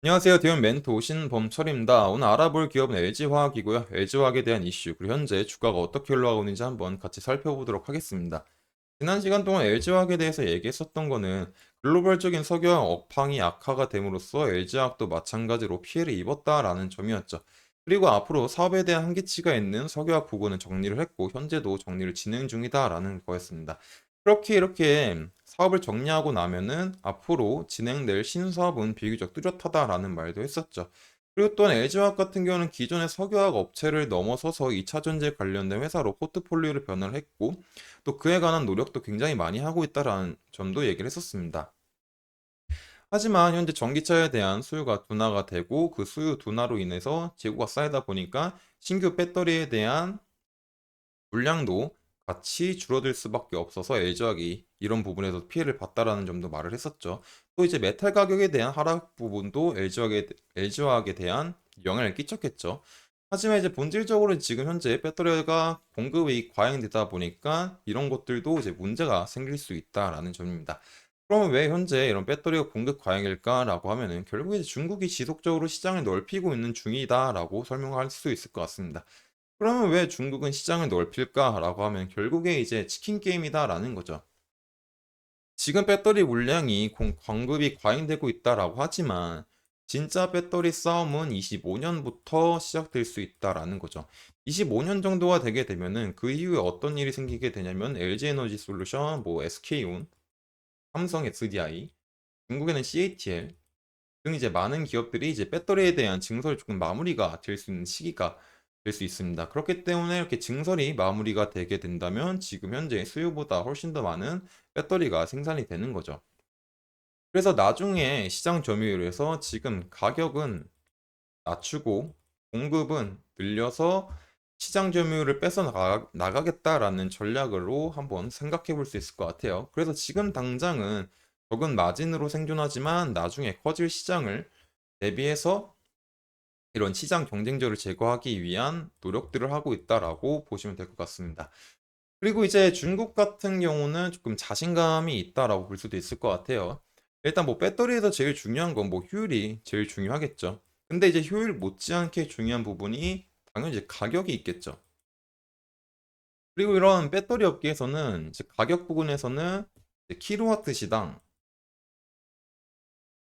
안녕하세요. 대원 멘토 신범철입니다. 오늘 알아볼 기업은 LG화학이고요. LG화학에 대한 이슈, 그리고 현재 주가가 어떻게 흘러가고 있는지 한번 같이 살펴보도록 하겠습니다. 지난 시간 동안 LG화학에 대해서 얘기했었던 거는 글로벌적인 석유화학 업황이 악화가 됨으로써 LG화학도 마찬가지로 피해를 입었다라는 점이었죠. 그리고 앞으로 사업에 대한 한계치가 있는 석유화학 부분은 정리를 했고 현재도 정리를 진행 중이다라는 거였습니다. 그렇게 이렇게 사업을 정리하고 나면은 앞으로 진행될 신사업은 비교적 뚜렷하다라는 말도 했었죠. 그리고 또한 LG화학 같은 경우는 기존의 석유화학 업체를 넘어서서 2차 전지에 관련된 회사로 포트폴리오를 변화를 했고 또 그에 관한 노력도 굉장히 많이 하고 있다라는 점도 얘기를 했었습니다. 하지만 현재 전기차에 대한 수요가 둔화가 되고 그 수요 둔화로 인해서 재고가 쌓이다 보니까 신규 배터리에 대한 물량도 같이 줄어들 수밖에 없어서 LG화학이 이런 부분에서 피해를 봤다라는 점도 말을 했었죠. 또 이제 메탈 가격에 대한 하락 부분도 LG화학에 대한 영향을 끼쳤겠죠. 하지만 이제 본질적으로 지금 현재 배터리가 공급이 과잉되다 보니까 이런 것들도 이제 문제가 생길 수 있다라는 점입니다. 그러면 왜 현재 이런 배터리가 공급 과잉일까라고 하면은 결국에 이제 중국이 지속적으로 시장을 넓히고 있는 중이다라고 설명할 수 있을 것 같습니다. 그러면 왜 중국은 시장을 넓힐까라고 하면 결국에 이제 치킨 게임이다라는 거죠. 지금 배터리 물량이 공급이 과잉되고 있다라고 하지만 진짜 배터리 싸움은 25년부터 시작될 수 있다라는 거죠. 25년 정도가 되게 되면은 그 이후에 어떤 일이 생기게 되냐면 LG에너지 솔루션, 뭐 SK온, 삼성 SDI, 중국에는 CATL 등 이제 많은 기업들이 이제 배터리에 대한 증설이 조금 마무리가 될 수 있는 시기가 될 수 있습니다. 그렇기 때문에 이렇게 증설이 마무리가 되게 된다면 지금 현재 수요보다 훨씬 더 많은 배터리가 생산이 되는 거죠. 그래서 나중에 시장 점유율에서 지금 가격은 낮추고 공급은 늘려서 시장 점유율을 뺏어 나가겠다라는 전략으로 한번 생각해 볼 수 있을 것 같아요. 그래서 지금 당장은 적은 마진으로 생존하지만 나중에 커질 시장을 대비해서 이런 시장 경쟁자를 제거하기 위한 노력들을 하고 있다라고 보시면 될 것 같습니다. 그리고 이제 중국 같은 경우는 조금 자신감이 있다라고 볼 수도 있을 것 같아요. 일단 뭐 배터리에서 제일 중요한 건 뭐 효율이 제일 중요하겠죠. 근데 이제 효율 못지않게 중요한 부분이 당연히 이제 가격이 있겠죠. 그리고 이런 배터리 업계에서는 이제 가격 부분에서는 이제 킬로와트 시당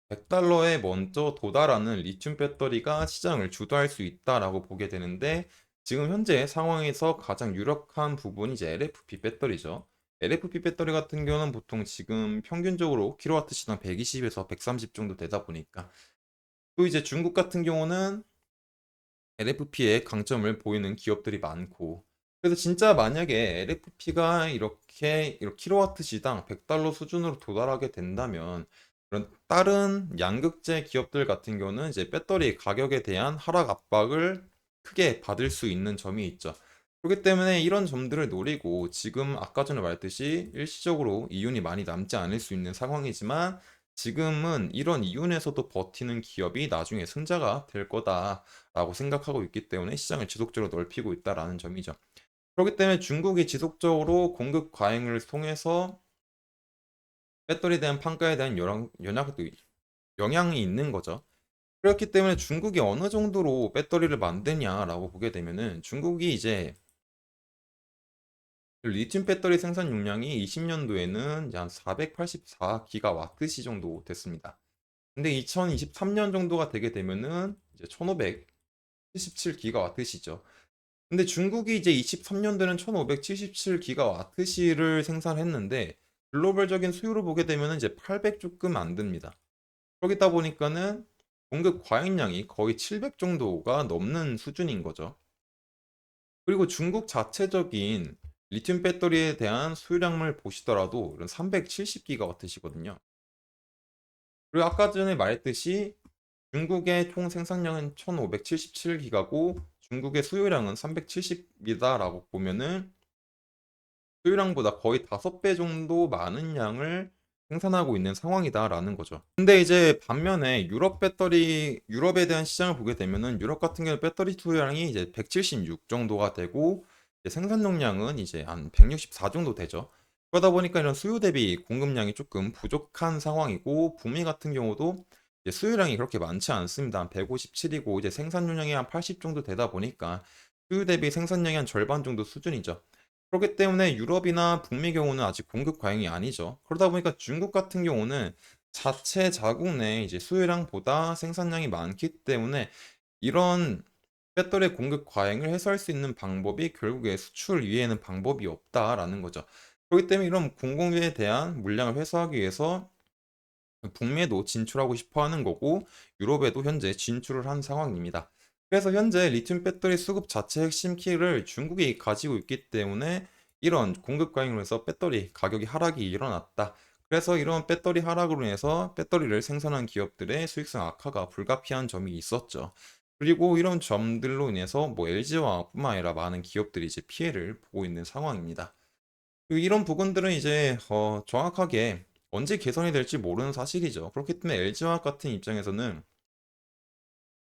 100달러에 먼저 도달하는 리튬 배터리가 시장을 주도할 수 있다라고 보게 되는데 지금 현재 상황에서 가장 유력한 부분이 이제 LFP 배터리죠. LFP 배터리 같은 경우는 보통 지금 평균적으로 킬로와트 시당 120에서 130 정도 되다 보니까 또 이제 중국 같은 경우는 LFP의 강점을 보이는 기업들이 많고 그래서 진짜 만약에 LFP가 이렇게 킬로와트 시당 100달러 수준으로 도달하게 된다면 그런 다른 양극재 기업들 같은 경우는 이제 배터리 가격에 대한 하락 압박을 크게 받을 수 있는 점이 있죠. 그렇기 때문에 이런 점들을 노리고 지금 아까 전에 말했듯이 일시적으로 이윤이 많이 남지 않을 수 있는 상황이지만 지금은 이런 이윤에서도 버티는 기업이 나중에 승자가 될 거다라고 생각하고 있기 때문에 시장을 지속적으로 넓히고 있다라는 점이죠. 그렇기 때문에 중국이 지속적으로 공급 과잉을 통해서 배터리에 대한 판가에 대한 영향이 있는 거죠. 그렇기 때문에 중국이 어느 정도로 배터리를 만드냐라고 보게 되면은 중국이 이제 리튬 배터리 생산 용량이 20년도에는 한 484기가와트시 정도 됐습니다. 근데 2023년 정도가 되게 되면은 이제 1577기가와트시죠. 근데 중국이 이제 23년도에는 1577기가와트시를 생산했는데 글로벌적인 수요를 보게 되면 이제 800 조금 안 됩니다. 그러다 보니까는 공급 과잉량이 거의 700 정도가 넘는 수준인 거죠. 그리고 중국 자체적인 리튬 배터리에 대한 수요량을 보시더라도 이런 370기가와트시거든요. 그리고 아까 전에 말했듯이 중국의 총 생산량은 1577기가고 중국의 수요량은 370이다라고 보면은 수요량보다 거의 5배 정도 많은 양을 생산하고 있는 상황이다라는 거죠. 근데 이제 반면에 유럽에 대한 시장을 보게 되면은 유럽 같은 경우 배터리 수요량이 이제 176 정도가 되고 이제 생산 용량은 이제 한 164 정도 되죠. 그러다 보니까 이런 수요 대비 공급량이 조금 부족한 상황이고 북미 같은 경우도 이제 수요량이 그렇게 많지 않습니다. 한 157이고 이제 생산용량이 한 80 정도 되다 보니까 수요 대비 생산량이 한 절반 정도 수준이죠. 그렇기 때문에 유럽이나 북미 경우는 아직 공급 과잉이 아니죠. 그러다 보니까 중국 같은 경우는 자체 자국 내 이제 수요량보다 생산량이 많기 때문에 이런 배터리 공급 과잉을 해소할 수 있는 방법이 결국에 수출 이외에는 방법이 없다라는 거죠. 그렇기 때문에 이런 공공유에 대한 물량을 회수하기 위해서 북미에도 진출하고 싶어 하는 거고 유럽에도 현재 진출을 한 상황입니다. 그래서 현재 리튬 배터리 수급 자체 핵심 키를 중국이 가지고 있기 때문에 이런 공급 과잉으로 해서 배터리 가격이 하락이 일어났다. 그래서 이런 배터리 하락으로 인해서 배터리를 생산한 기업들의 수익성 악화가 불가피한 점이 있었죠. 그리고 이런 점들로 인해서 뭐 LG화학뿐만 아니라 많은 기업들이 이제 피해를 보고 있는 상황입니다. 이런 부분들은 이제 정확하게 언제 개선이 될지 모르는 사실이죠. 그렇기 때문에 LG화학 같은 입장에서는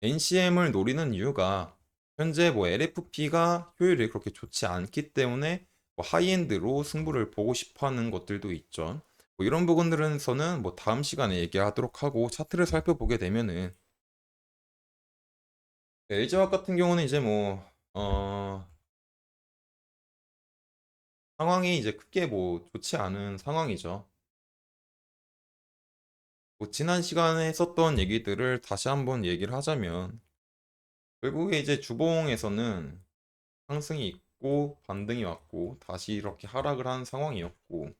NCM을 노리는 이유가 현재 뭐 LFP가 효율이 그렇게 좋지 않기 때문에 뭐 하이엔드로 승부를 보고 싶어 하는 것들도 있죠. 뭐 이런 부분들은서는 뭐 다음 시간에 얘기하도록 하고 차트를 살펴보게 되면은 LG화학 같은 경우는 이제 뭐 상황이 이제 크게 뭐 좋지 않은 상황이죠. 뭐 지난 시간에 했었던 얘기들을 다시 한번 얘기를 하자면 결국에 이제 주봉에서는 상승이 있고 반등이 왔고 다시 이렇게 하락을 한 상황이었고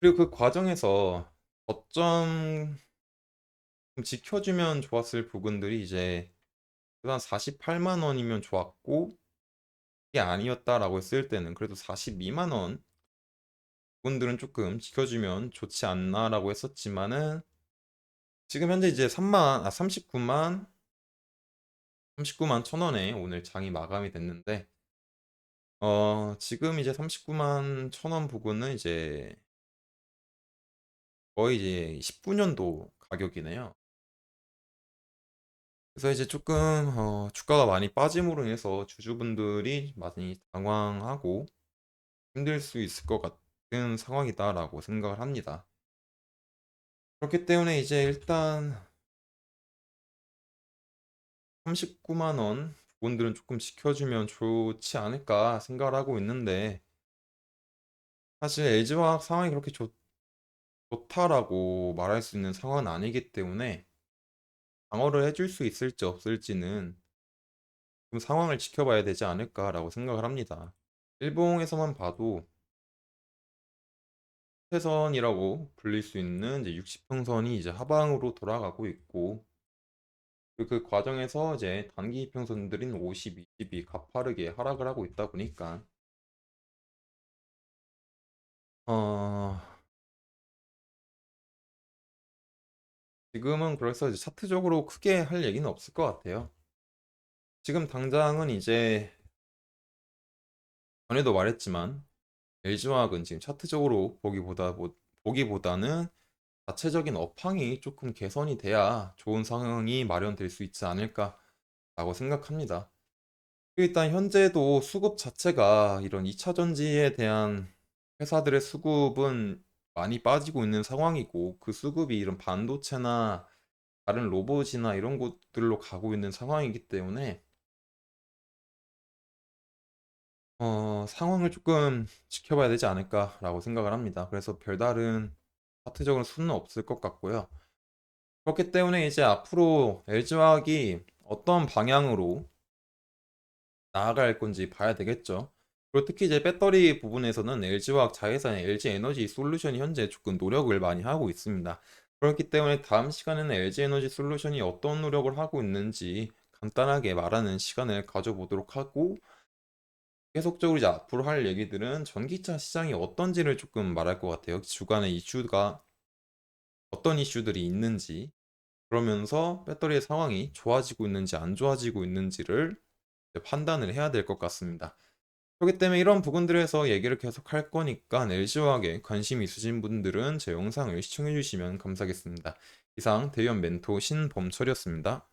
그리고 그 과정에서 어쩜 좀 지켜주면 좋았을 부분들이 이제 한 48만 원이면 좋았고 이게 아니었다라고 했을 때는 그래도 42만 원 부분들은 조금 지켜주면 좋지 않나라고 했었지만은 지금 현재 이제 39만 1,000원에 오늘 장이 마감이 됐는데 지금 이제 39만 1,000원 부근은 이제 거의 이제 19년도 가격이네요. 그래서 이제 조금 주가가 많이 빠짐으로 인해서 주주분들이 많이 당황하고 힘들 수 있을 것 같은 상황이다라고 생각을 합니다. 그렇기 때문에 이제 일단 39만 원 부분들은 조금 지켜주면 좋지 않을까 생각을 하고 있는데 사실 LG화학 상황이 그렇게 좋다라고 말할 수 있는 상황은 아니기 때문에 방어를 해줄 수 있을지 없을지는 좀 상황을 지켜봐야 되지 않을까라고 생각을 합니다. 일봉에서만 봐도 태선이라고 불릴 수 있는 이제 60평선이 이제 하방으로 돌아가고 있고 그 과정에서 이제 단기 이평선들인 50, 20이 가파르게 하락을 하고 있다 보니까 어 지금은 그래서 이제 차트적으로 크게 할 얘기는 없을 것 같아요. 지금 당장은 이제 전에도 말했지만 LG화학은 지금 차트적으로 보기보다는 자체적인 업황이 조금 개선이 돼야 좋은 상황이 마련될 수 있지 않을까라고 생각합니다. 그리고 일단 현재도 수급 자체가 이런 2차 전지에 대한 회사들의 수급은 많이 빠지고 있는 상황이고 그 수급이 이런 반도체나 다른 로봇이나 이런 곳들로 가고 있는 상황이기 때문에 상황을 조금 지켜봐야 되지 않을까라고 생각을 합니다. 그래서 별다른 차트적인 수는 없을 것 같고요. 그렇기 때문에 이제 앞으로 LG화학이 어떤 방향으로 나아갈 건지 봐야 되겠죠. 그리고 특히 이제 배터리 부분에서는 LG화학 자회사인 LG에너지 솔루션이 현재 조금 노력을 많이 하고 있습니다. 그렇기 때문에 다음 시간에는 LG에너지 솔루션이 어떤 노력을 하고 있는지 간단하게 말하는 시간을 가져보도록 하고 계속적으로 이제 앞으로 할 얘기들은 전기차 시장이 어떤지를 조금 말할 것 같아요. 주간의 이슈가 어떤 이슈들이 있는지 그러면서 배터리의 상황이 좋아지고 있는지 안 좋아지고 있는지를 이제 판단을 해야 될 것 같습니다. 그렇기 때문에 이런 부분들에서 얘기를 계속 할 거니까 LG화학에 관심 있으신 분들은 제 영상을 시청해 주시면 감사하겠습니다. 이상 대연 멘토 신범철이었습니다.